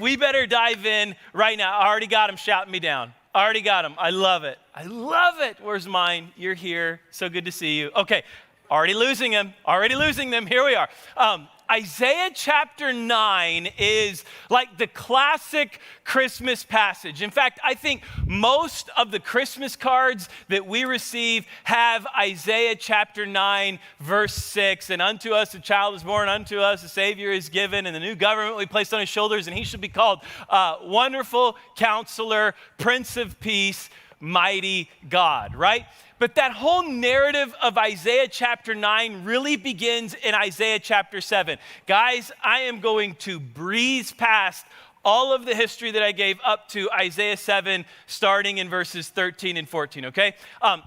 We better dive in right now. I already got him shouting me down. I already got him. I love it. I love it. Where's mine? You're here. So good to see you. Okay. Already losing him. Already losing them. Here we are. Isaiah chapter 9 is like the classic Christmas passage. In fact, I think most of the Christmas cards that we receive have Isaiah chapter 9, verse 6. And unto us a child is born, unto us a Savior is given, and the new government will be placed on his shoulders, and he should be called Wonderful Counselor, Prince of Peace, Mighty God, right? But that whole narrative of Isaiah chapter 9 really begins in Isaiah chapter 7. Guys, I am going to breeze past all of the history that I gave up to Isaiah 7, starting in verses 13 and 14, okay?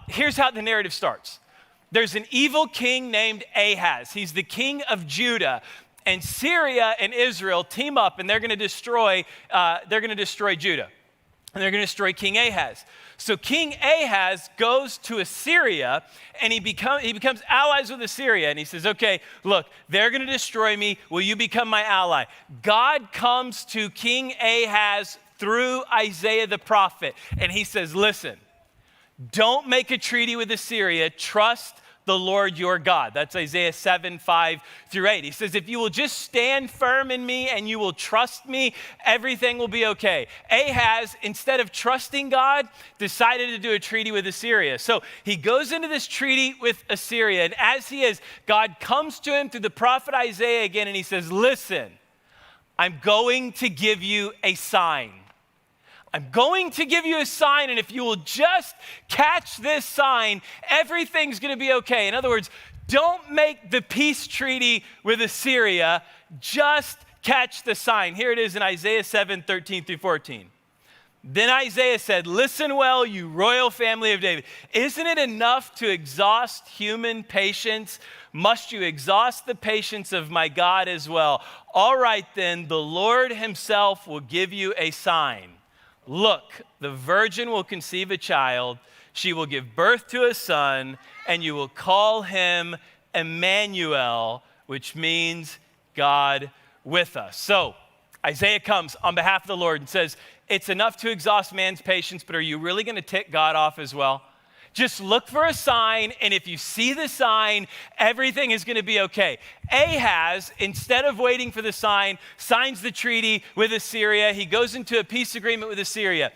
Here's how the narrative starts. There's an evil king named Ahaz. He's the king of Judah. And Syria and Israel team up, and they're going to destroy Judah. And they're going to destroy King Ahaz. So King Ahaz goes to Assyria, and he becomes allies with Assyria. And he says, okay, look, they're going to destroy me. Will you become my ally? God comes to King Ahaz through Isaiah the prophet. And he says, listen, don't make a treaty with Assyria. Trust the Lord your God. That's Isaiah 7, 5 through 8. He says, if you will just stand firm in me and you will trust me, everything will be okay. Ahaz, instead of trusting God, decided to do a treaty with Assyria. So he goes into this treaty with Assyria. And as he is, God comes to him through the prophet Isaiah again, and he says, listen, I'm going to give you a sign. I'm going to give you a sign, and if you will just catch this sign, everything's going to be okay. In other words, don't make the peace treaty with Assyria, just catch the sign. Here it is in Isaiah 7, 13 through 14. Then Isaiah said, listen well, you royal family of David. Isn't it enough to exhaust human patience? Must you exhaust the patience of my God as well? All right then, the Lord himself will give you a sign. Look, the virgin will conceive a child. She will give birth to a son, and you will call him Emmanuel, which means God with us. So Isaiah comes on behalf of the Lord and says, it's enough to exhaust man's patience, but are you really going to tick God off as well? Just look for a sign, and if you see the sign, everything is going to be okay. Ahaz, instead of waiting for the sign, signs the treaty with Assyria. He goes into a peace agreement with Assyria.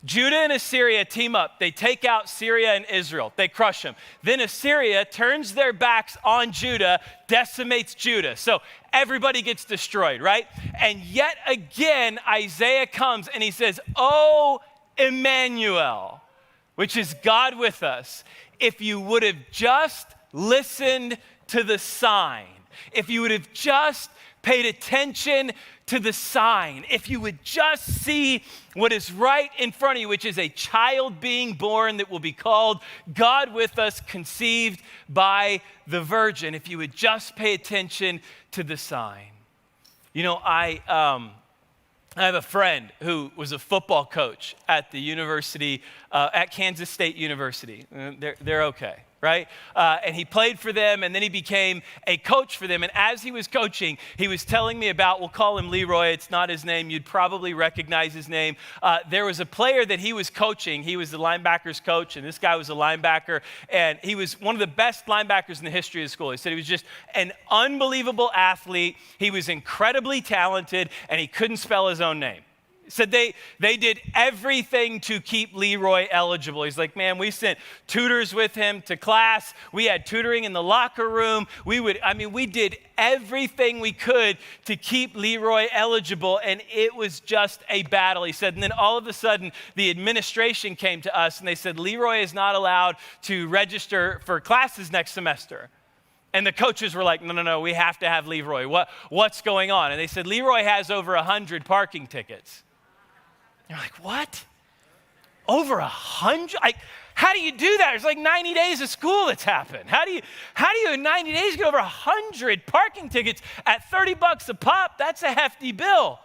Judah and Assyria team up. They take out Syria and Israel. They crush them. Then Assyria turns their backs on Judah, decimates Judah. So everybody gets destroyed, right? And yet again, Isaiah comes and he says, oh, Emmanuel, which is God with us. If you would have just listened to the sign, if you would have just paid attention to the sign, if you would just see what is right in front of you, which is a child being born that will be called God with us, conceived by the virgin, if you would just pay attention to the sign. You know, I have a friend who was a football coach at the university, at Kansas State University. They're okay, right? And he played for them, and then he became a coach for them. And as he was coaching, he was telling me about, we'll call him Leroy. It's not his name. You'd probably recognize his name. There was a player that he was coaching. He was the linebackers coach, and this guy was a linebacker. And he was one of the best linebackers in the history of the school. He said he was just an unbelievable athlete. He was incredibly talented, and he couldn't spell his own name. Said they did everything to keep Leroy eligible. He's like, man, we sent tutors with him to class. We had tutoring in the locker room. We did everything we could to keep Leroy eligible, and it was just a battle. He said, and then all of a sudden, the administration came to us, and they said, Leroy is not allowed to register for classes next semester. And the coaches were like, no, we have to have Leroy. What's going on? And they said, Leroy has over 100 parking tickets. They're like, what? Over 100? How do you do that? There's like 90 days of school that's happened. How do you in 90 days get over 100 parking tickets at $30 a pop? That's a hefty bill.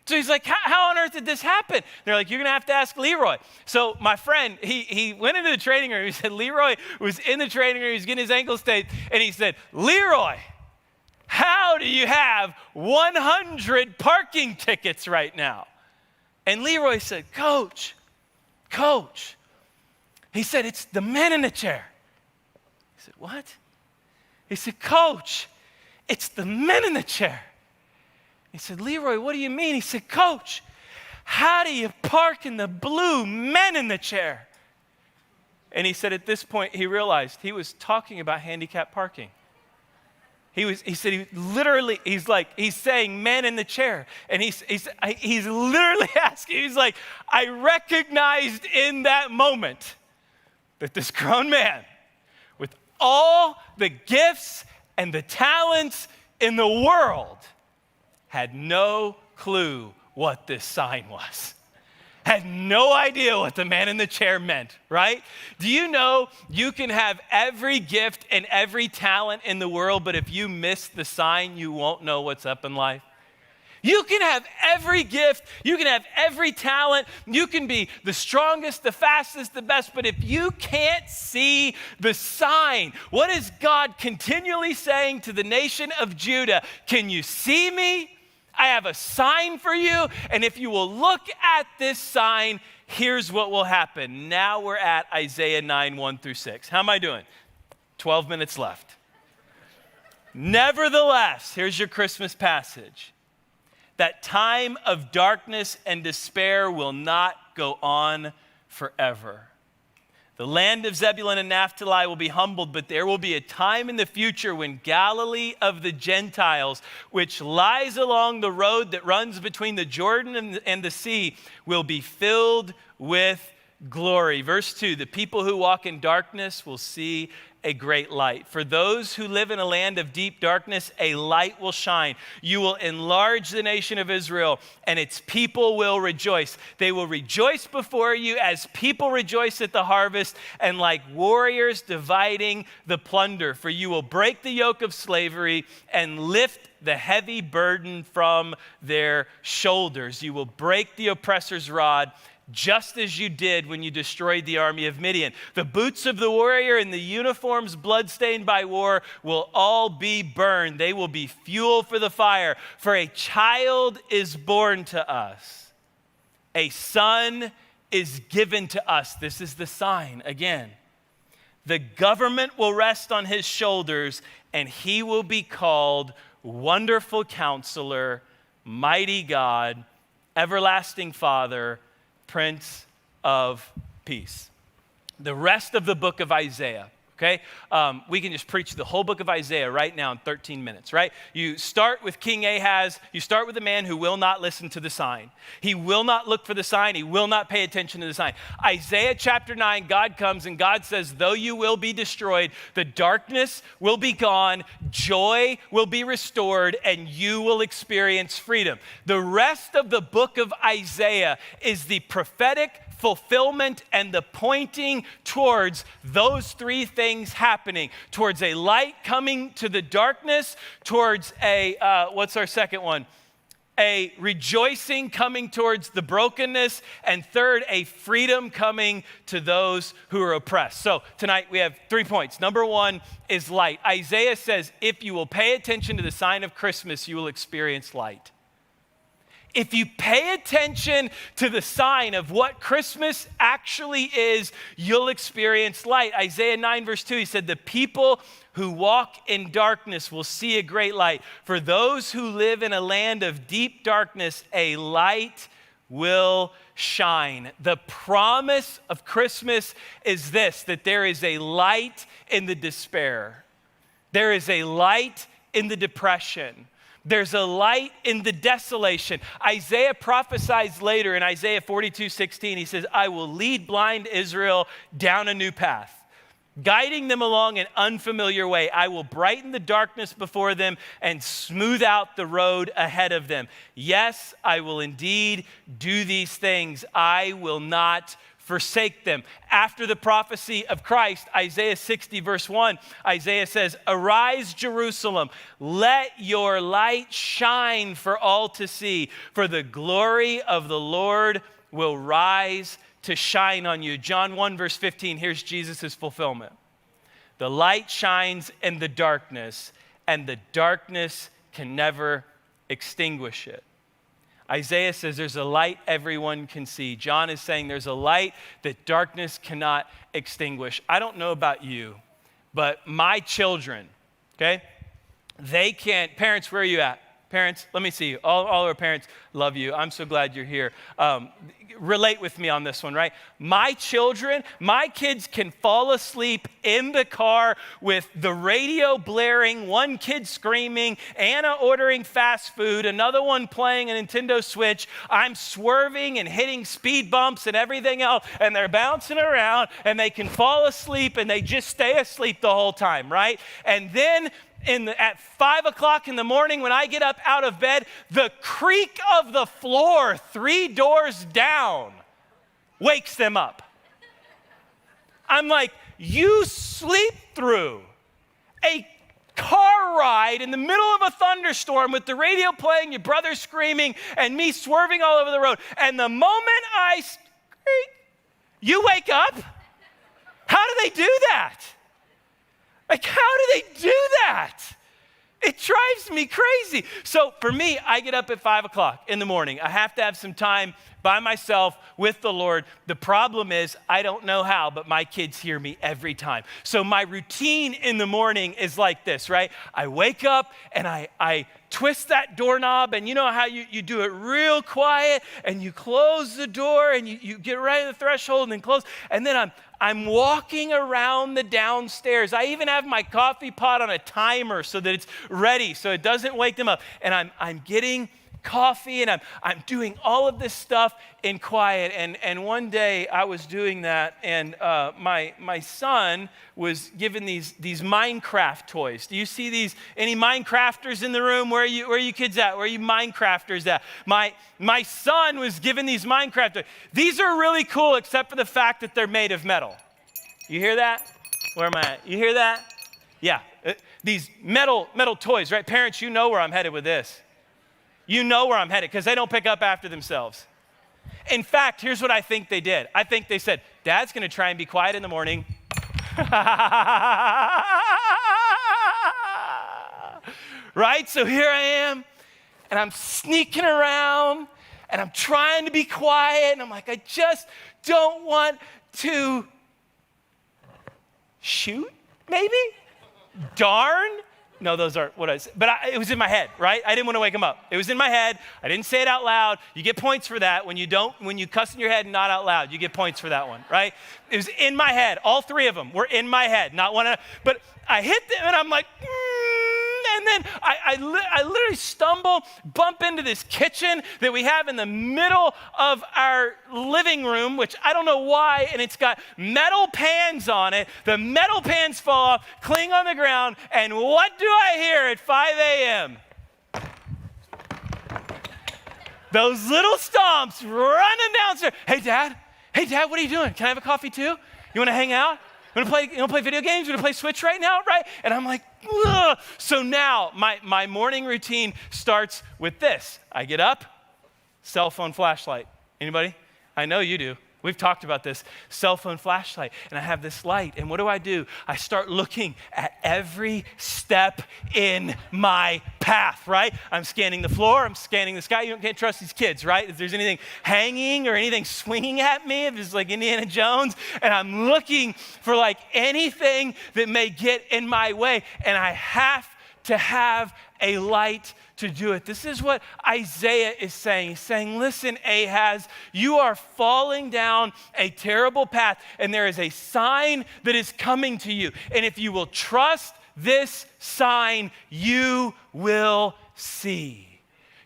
So he's like, how on earth did this happen? They're like, you're going to ask Leroy. So my friend, he went into the training room. He said, Leroy was in the training room. He was getting his ankles taped. And he said, Leroy, how do you have 100 parking tickets right now? And Leroy said, Coach, he said, it's the men in the chair. He said, what? He said, Coach, it's the men in the chair. He said, Leroy, what do you mean? He said, Coach, how do you park in the blue men in the chair? And he said at this point, he realized he was talking about handicapped parking. He's saying men in the chair. And he's literally asking, he's like, I recognized in that moment that this grown man with all the gifts and the talents in the world had no clue what this sign was. Had no idea what the man in the chair meant, right? Do you know you can have every gift and every talent in the world, but if you miss the sign, you won't know what's up in life? You can have every gift, you can have every talent, you can be the strongest, the fastest, the best, but if you can't see the sign, what is God continually saying to the nation of Judah? Can you see me? I have a sign for you, and if you will look at this sign, here's what will happen. Now we're at Isaiah 9, 1 through 6. How am I doing? 12 minutes left. Nevertheless, here's your Christmas passage. That time of darkness and despair will not go on forever. The land of Zebulun and Naphtali will be humbled, but there will be a time in the future when Galilee of the Gentiles, which lies along the road that runs between the Jordan and the sea, will be filled with glory. Verse 2, the people who walk in darkness will see a great light. For those who live in a land of deep darkness, a light will shine. You will enlarge the nation of Israel, and its people will rejoice. They will rejoice before you as people rejoice at the harvest, and like warriors dividing the plunder. For you will break the yoke of slavery and lift the heavy burden from their shoulders. You will break the oppressor's rod, just as you did when you destroyed the army of Midian. The boots of the warrior and the uniforms bloodstained by war will all be burned. They will be fuel for the fire. For a child is born to us. A son is given to us. This is the sign again. The government will rest on his shoulders, and he will be called Wonderful Counselor, Mighty God, Everlasting Father, Prince of Peace. The rest of the book of Isaiah, okay? We can just preach the whole book of Isaiah right now in 13 minutes, right? You start with King Ahaz. You start with a man who will not listen to the sign. He will not look for the sign. He will not pay attention to the sign. Isaiah chapter 9, God comes and God says, though you will be destroyed, the darkness will be gone, joy will be restored, and you will experience freedom. The rest of the book of Isaiah is the prophetic fulfillment and the pointing towards those three things happening, towards a light coming to the darkness, towards what's our second one? A rejoicing coming towards the brokenness, and third, a freedom coming to those who are oppressed. So tonight we have 3 points. Number one is light. Isaiah says, if you will pay attention to the sign of Christmas, you will experience light. If you pay attention to the sign of what Christmas actually is, you'll experience light. Isaiah 9 verse 2, he said, the people who walk in darkness will see a great light. For those who live in a land of deep darkness, a light will shine. The promise of Christmas is this, that there is a light in the despair. There is a light in the depression. There's a light in the desolation. Isaiah prophesies later in Isaiah 42:16. He says, I will lead blind Israel down a new path, guiding them along an unfamiliar way. I will brighten the darkness before them and smooth out the road ahead of them. Yes, I will indeed do these things. I will not forsake them. After the prophecy of Christ, Isaiah 60 verse 1, Isaiah says, arise, Jerusalem, let your light shine for all to see, for the glory of the Lord will rise to shine on you. John 1 verse 15, here's Jesus' fulfillment. The light shines in the darkness, and the darkness can never extinguish it. Isaiah says there's a light everyone can see. John is saying there's a light that darkness cannot extinguish. I don't know about you, but my children, okay, they can't. Parents, where are you at? Parents, let me see you. All our parents love you. I'm so glad you're here. Relate with me on this one, right? My kids can fall asleep in the car with the radio blaring, one kid screaming, Anna ordering fast food, another one playing a Nintendo Switch. I'm swerving and hitting speed bumps and everything else, and they're bouncing around, and they can fall asleep, and they just stay asleep the whole time, right? And then at 5 o'clock in the morning when I get up out of bed, the creak of the floor 3 doors down wakes them up. I'm like, you sleep through a car ride in the middle of a thunderstorm with the radio playing, your brother screaming, and me swerving all over the road. And the moment I creak, you wake up? How do they do that? Like, how do they do that? It drives me crazy. So for me, I get up at 5 o'clock in the morning. I have to have some time by myself with the Lord. The problem is I don't know how, but my kids hear me every time. So my routine in the morning is like this, right? I wake up and I twist that doorknob, and you know how you do it real quiet, and you close the door, and you get right at the threshold and then close, and then I'm walking around the downstairs. I even have my coffee pot on a timer so that it's ready, so it doesn't wake them up. And I'm getting coffee, and I'm doing all of this stuff in quiet. And one day I was doing that, and my son was given these Minecraft toys. Do you see these? Any Minecrafters in the room? Where are you kids at? Where are you Minecrafters at? My son was given these Minecraft toys. These are really cool, except for the fact that they're made of metal. You hear that? Where am I at? You hear that? Yeah, these metal toys, right? Parents, you know where I'm headed with this. You know where I'm headed, because they don't pick up after themselves. In fact, here's what I think they did. I think they said, Dad's going to try and be quiet in the morning. Right? So here I am, and I'm sneaking around, and I'm trying to be quiet, and I'm like, I just don't want to shoot, maybe? Darn. No, those aren't what I said. But it was in my head, right? I didn't want to wake him up. It was in my head. I didn't say it out loud. You get points for that. When you cuss in your head and not out loud, you get points for that one, right? It was in my head. All three of them were in my head. Not one of, but I hit them, and I'm like, and then I literally stumble, bump into this kitchen that we have in the middle of our living room, which I don't know why, and it's got metal pans on it. The metal pans fall off, cling on the ground, and what do I hear at 5 a.m.? Those little stomps running downstairs. Hey, Dad, what are you doing? Can I have a coffee too? You want to hang out? You want to play video games? You want to play Switch right now, right? And I'm like, ugh. So now my morning routine starts with this. I get up, cell phone flashlight. Anybody? I know you do. We've talked about this. Cell phone flashlight. And I have this light. And what do? I start looking at every step in my path, right? I'm scanning the floor. I'm scanning the sky. You can't trust these kids, right? If there's anything hanging or anything swinging at me, if it's like Indiana Jones, and I'm looking for like anything that may get in my way. And I have to have a light to do it. This is what Isaiah is saying. He's saying, listen, Ahaz, you are falling down a terrible path, and there is a sign that is coming to you. And if you will trust this sign, you will see.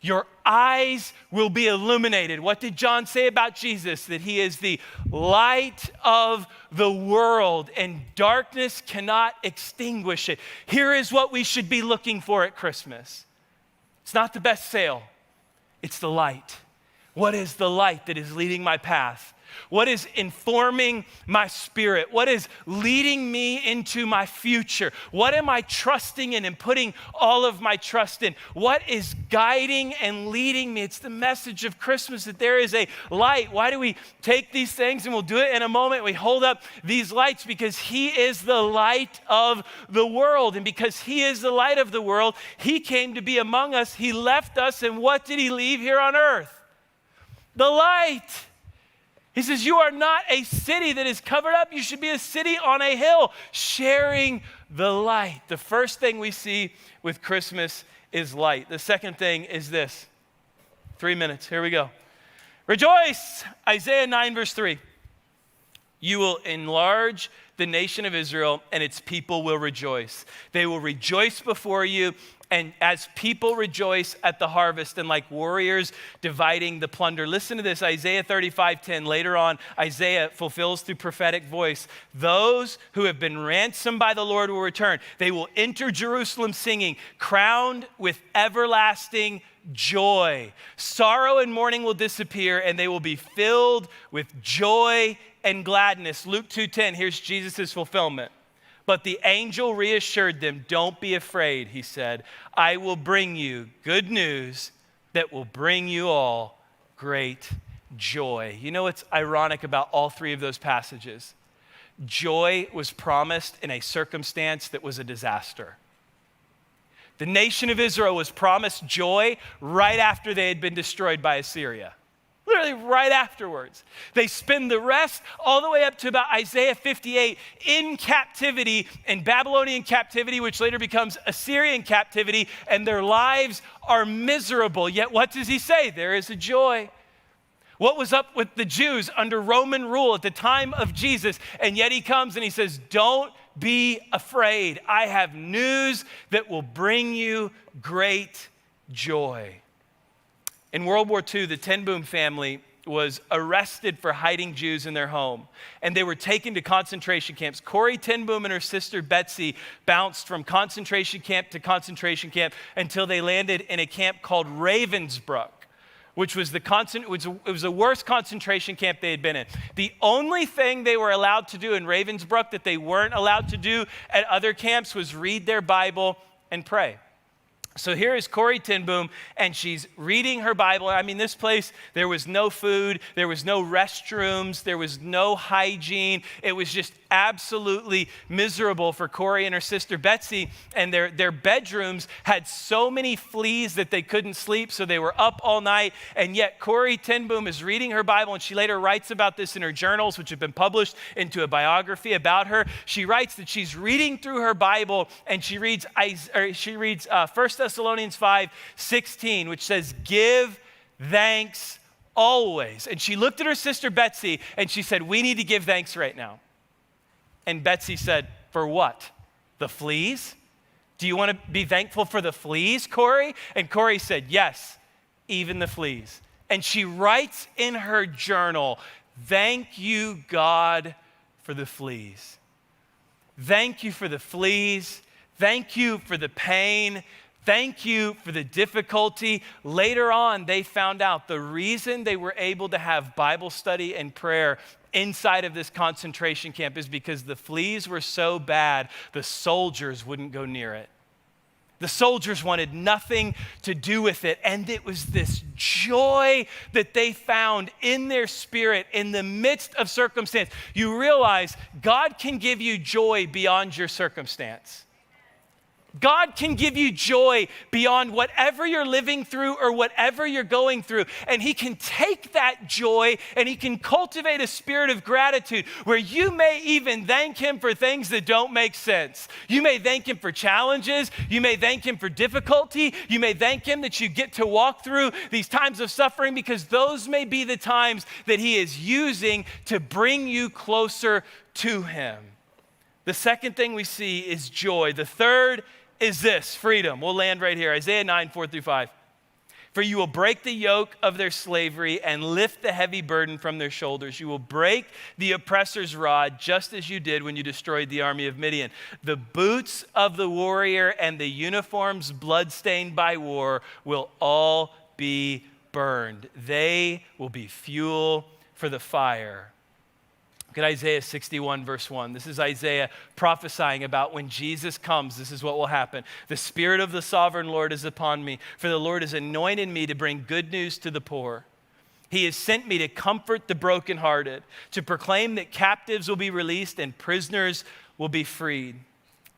Your eyes will be illuminated. What did John say about Jesus? That he is the light of the world, and darkness cannot extinguish it. Here is what we should be looking for at Christmas. It's not the best sale. It's the light. What is the light that is leading my path? What is informing my spirit? What is leading me into my future? What am I trusting in and putting all of my trust in? What is guiding and leading me? It's the message of Christmas that there is a light. Why do we take these things, and we'll do it in a moment? We hold up these lights because he is the light of the world. And because he is the light of the world, he came to be among us. He left us, and what did he leave here on earth? The light. He says, you are not a city that is covered up. You should be a city on a hill, sharing the light. The first thing we see with Christmas is light. The second thing is this. 3 minutes, here we go. Rejoice, Isaiah 9 verse 3. You will enlarge the nation of Israel, and its people will rejoice. They will rejoice before you, and as people rejoice at the harvest, and like warriors dividing the plunder. Listen to this, Isaiah 35:10. Later on, Isaiah fulfills through prophetic voice. Those who have been ransomed by the Lord will return. They will enter Jerusalem singing, crowned with everlasting joy. Sorrow and mourning will disappear, and they will be filled with joy and gladness. Luke 2:10, here's Jesus' fulfillment. But the angel reassured them, don't be afraid, he said. I will bring you good news that will bring you all great joy. You know what's ironic about all three of those passages? Joy was promised in a circumstance that was a disaster. The nation of Israel was promised joy right after they had been destroyed by Assyria. Literally right afterwards. They spend the rest all the way up to about Isaiah 58 in captivity, in Babylonian captivity, which later becomes Assyrian captivity, and their lives are miserable. Yet what does he say? There is a joy. What was up with the Jews under Roman rule at the time of Jesus? And yet he comes and he says, don't be afraid. I have news that will bring you great joy. In World War II, the Ten Boom family was arrested for hiding Jews in their home, and they were taken to concentration camps. Corrie Ten Boom and her sister Betsy bounced from concentration camp to concentration camp until they landed in a camp called Ravensbrück, which was it was the worst concentration camp they had been in. The only thing they were allowed to do in Ravensbrück that they weren't allowed to do at other camps was read their Bible and pray. So here is Corrie Ten Boom, and she's reading her Bible. I mean, this place, there was no food, there was no restrooms, there was no hygiene. It was just absolutely miserable for Corrie and her sister Betsy, and their bedrooms had so many fleas that they couldn't sleep, so they were up all night. And yet Corrie Ten Boom is reading her Bible, and she later writes about this in her journals, which have been published into a biography about her. She writes that she's reading through her Bible, and she reads 1 Thessalonians 5:16, which says, give thanks always. And she looked at her sister Betsy and she said, we need to give thanks right now. And Betsy said, for what? The fleas? Do you want to be thankful for the fleas, Corrie? And Corrie said, yes, even the fleas. And she writes in her journal, thank you, God, for the fleas. Thank you for the fleas. Thank you for the pain. Thank you for the difficulty. Later on, they found out the reason they were able to have Bible study and prayer inside of this concentration camp is because the fleas were so bad, the soldiers wouldn't go near it. The soldiers wanted nothing to do with it. And it was this joy that they found in their spirit in the midst of circumstance. You realize God can give you joy beyond your circumstance. God can give you joy beyond whatever you're living through or whatever you're going through. And he can take that joy and he can cultivate a spirit of gratitude where you may even thank him for things that don't make sense. You may thank him for challenges. You may thank him for difficulty. You may thank him that you get to walk through these times of suffering, because those may be the times that he is using to bring you closer to him. The second thing we see is joy. The third is this, freedom. We'll land right here. Isaiah 9, 4-5. For you will break the yoke of their slavery and lift the heavy burden from their shoulders. You will break the oppressor's rod, just as you did when you destroyed the army of Midian. The boots of the warrior and the uniforms bloodstained by war will all be burned. They will be fuel for the fire. Look at Isaiah 61, verse 1. This is Isaiah prophesying about when Jesus comes, this is what will happen. The Spirit of the sovereign Lord is upon me, for the Lord has anointed me to bring good news to the poor. He has sent me to comfort the brokenhearted, to proclaim that captives will be released and prisoners will be freed.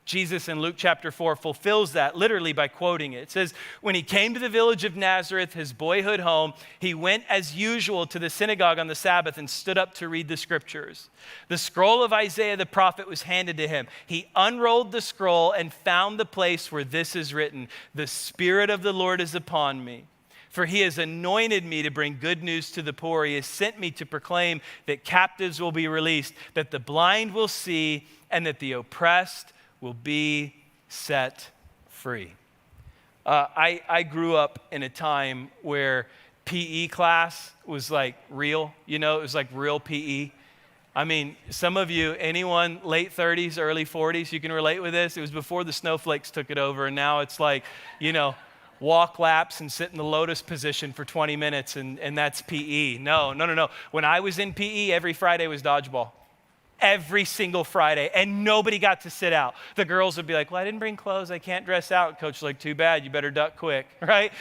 Jesus in Luke chapter 4 fulfills that literally by quoting it. It says, when he came to the village of Nazareth, his boyhood home, he went as usual to the synagogue on the Sabbath and stood up to read the scriptures. The scroll of Isaiah the prophet was handed to him. He unrolled the scroll and found the place where this is written, "The Spirit of the Lord is upon me, for he has anointed me to bring good news to the poor. He has sent me to proclaim that captives will be released, that the blind will see, and that the oppressed will be set free." I grew up in a time where PE class was like real, it was like real PE. I mean, some of you, anyone late 30s, early 40s, you can relate with this. It was before the snowflakes took it over, and now it's like, walk laps and sit in the lotus position for 20 minutes, and that's PE. No. When I was in PE, every Friday was dodgeball. Every single Friday, and nobody got to sit out. The girls would be like, well, I didn't bring clothes, I can't dress out. Coach was like, too bad, you better duck quick, right?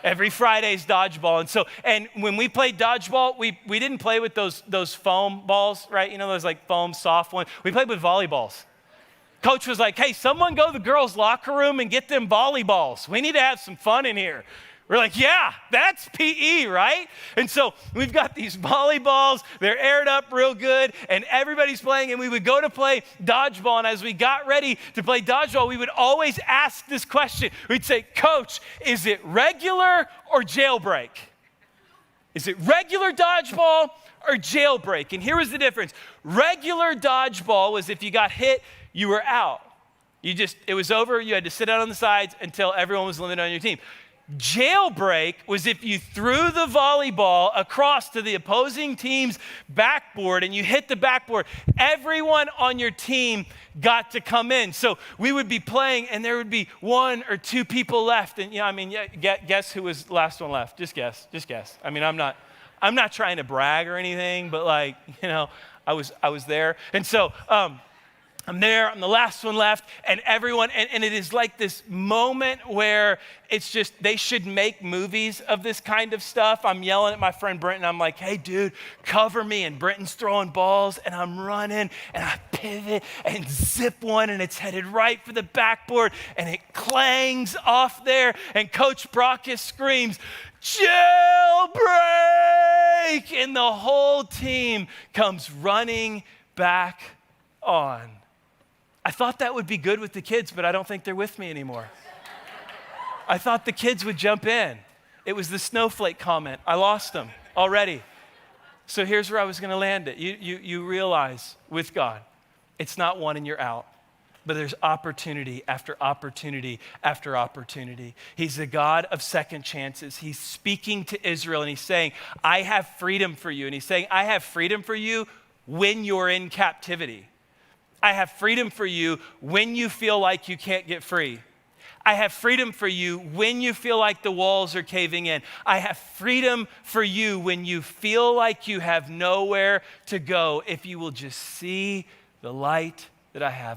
Every Friday's dodgeball. And when we played dodgeball, we didn't play with those foam balls, right? Those like foam soft ones. We played with volleyballs. Coach was like, hey, someone go to the girls' locker room and get them volleyballs. We need to have some fun in here. We're like, yeah, that's PE, right? And so we've got these volleyballs, they're aired up real good, and everybody's playing, and we would go to play dodgeball, and as we got ready to play dodgeball, we would always ask this question. We'd say, Coach, is it regular or jailbreak? Is it regular dodgeball or jailbreak? And here was the difference. Regular dodgeball was if you got hit, you were out. It was over, you had to sit out on the sides until everyone was eliminated on your team. Jailbreak was if you threw the volleyball across to the opposing team's backboard and you hit the backboard, everyone on your team got to come in. So we would be playing and there would be one or two people left. And guess who was the last one left? Just guess. I mean, I'm not trying to brag or anything, but I was there. And so, I'm there, I'm the last one left, and everyone, and it is like this moment where it's just, they should make movies of this kind of stuff. I'm yelling at my friend Brenton, I'm like, hey dude, cover me, and Brenton's throwing balls, and I'm running, and I pivot, and zip one, and it's headed right for the backboard, and it clangs off there, and Coach Brockus screams, jailbreak, and the whole team comes running back on. I thought that would be good with the kids, but I don't think they're with me anymore. I thought the kids would jump in. It was the snowflake comment. I lost them already. So here's where I was going to land it. You realize with God, it's not one and you're out, but there's opportunity after opportunity after opportunity. He's the God of second chances. He's speaking to Israel and he's saying, I have freedom for you. And he's saying, I have freedom for you when you're in captivity. I have freedom for you when you feel like you can't get free. I have freedom for you when you feel like the walls are caving in. I have freedom for you when you feel like you have nowhere to go, if you will just see the light that I have